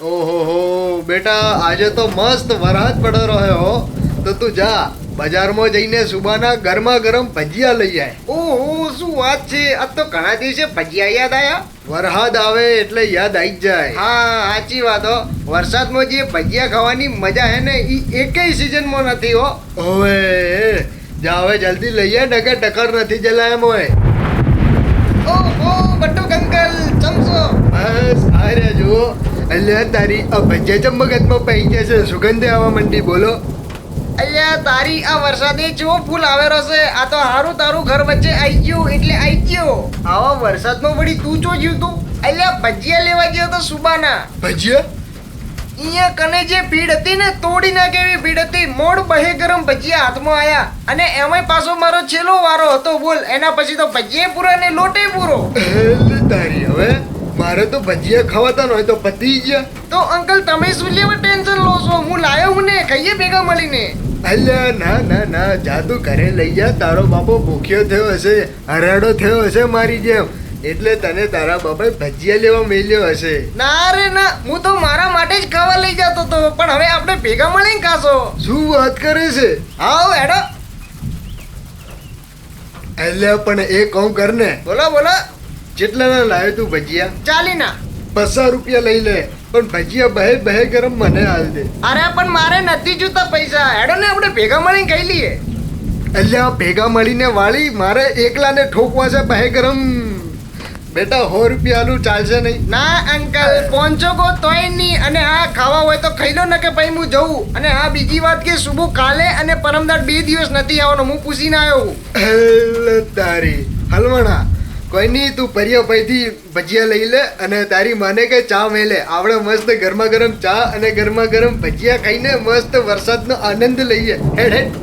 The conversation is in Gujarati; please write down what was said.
ઓહો હો બેટા, આજે તો મસ્ત વરસાદ પડો રહ્યો. તો તું જા બજારમાં જઈને સુબાના ગરમા ગરમ ભજીયા લઈ આય. ઓહો, શું વાત છે! આજ તો ઘણા દિવસે ભજીયા યાદ આયા. વરસાદ આવે એટલે યાદ આવી જ જાય. હા, સાચી વાત હો. વરસાદમાં જે ભજીયા ખાવાની મજા હે ને ઈ એકેય સિઝનમાં નથી હો. હવે જા, હવે જલ્દી લઈ આય, નકર ટકર નથી જલાય એમ હોય. ઓહો, બટુક અંકલ ચમચો. બસ આ રહ્યા જુઓ. અલ્યા તારી આ ભજીયા ચમગતમાં પૈ ગયા છે, સુગંધે આવવા માંડી. બોલો. અલ્યા તારી આ વરસાદે ચેવો ફૂલ આવેલો છે. આ તો હારું તારું ઘર વચ્ચે આવી ગયું એટલે આવી ગયો. આવા વરસાદમાં વળી તું ચો જીવતું? અલ્યા ભજીયા લેવા ગયો તો સુબાના. ભજીયા? અહીંયા કને જે ભીડ હતી ને, તોડી નાખે એવી ભીડ હતી. મોડ બહે ગરમ ભજીયા હાથમાં આયા અને એમાંય પાછો મારો છેલ્લો વારો હતો. બોલ, એના પછી તો ભજીયા પૂરા ને લોટે પૂરો. એટલે તારી હવે મારે તો ભજીયા ખાવાતા ન હોય તો પતી ગયા. તો અંકલ તમે શું લેવા ટેન્શન લો છો? હું લાયો હું ને, ખાઈએ ભેગા મળીને. અલ્યા ના ના ના, જાદુ ઘરે લઈ જા. તારો બાપો ભૂખ્યો થયો હશે, હરાડો થયો હશે મારી જેમ, એટલે તને તારા બાપાએ ભજીયા લેવા મેલ્યો હશે. ના રે ના, હું તો મારા માટે જ ખાવા લઈ જતો હતો, પણ હવે આપણે ભેગા મળીને ખાશો. શું વાત કરે છે? આવો હેડો. અલ્યા પણ એ કહું કર ને, બોલો બોલો. કેટલાના લાવ્યો તું ભજીયા? 40 ના. 50 રૂપિયા લઈ લે, પણ ભજીયા બહે બહે ગરમ મને હાલ દે. અરે પણ મારે નથી જોતા પૈસા. હેડો ને, આપણે ભેગા મળીને ખાઈ લઈએ. અલ્યા ભેગા મળીને વાળી, મારે એકલાને ઠોકવા છે બહે ગરમ. બેટા 100 રૂપિયા આલું ચાલશે નહીં? ના અંકલ, 500 કો તોય નહીં. અને આ ખાવા હોય તો ખાઈ લો ને, કે ભાઈ હું જઉં. અને આ બીજી વાત કે શુભુ કાલે અને પરમદાર 2 દિવસ નથી આવવાનો. હું પૂછીને આવ્યો. એટલે તારી હલવાણા કોઈ નહીં, તું પરિયા ભાઈથી ભજીયા લઈ લે અને તારી માને કે ચા મેલે. આપણે મસ્ત ગરમા ગરમ ચા અને ગરમા ગરમ ભજીયા ખાઈને મસ્ત વરસાદનો આનંદ લઈએ. હેડ હેડ.